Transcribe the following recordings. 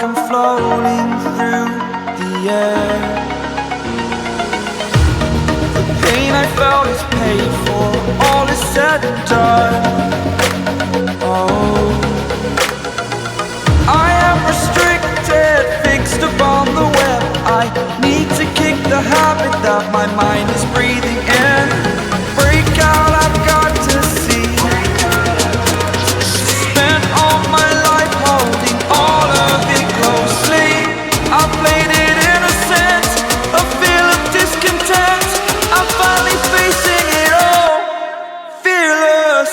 I'm floating through the air. The pain I felt is paid for, all is said and done. Oh, I am restricted, fixed upon the web. I need to kick the habit that my mind is breathing in. Break out, I've got to see. Spent all my life holding all of it closely. I played it innocent, a feel of discontent. I'm finally facing it all, fearless.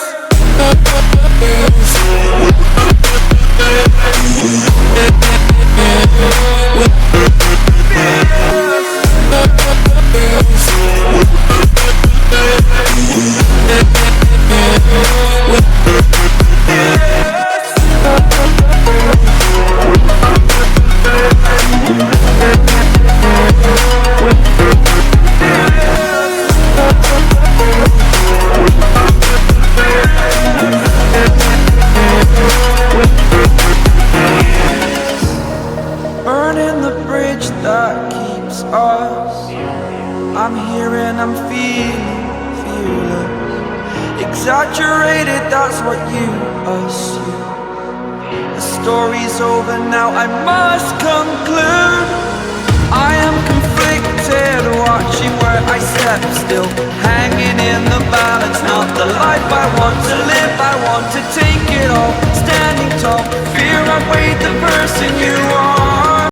Burning the bridge that keeps us. I'm here and I'm feeling fearless. Exaggerated, that's what you assume. The story's over now, I must conclude.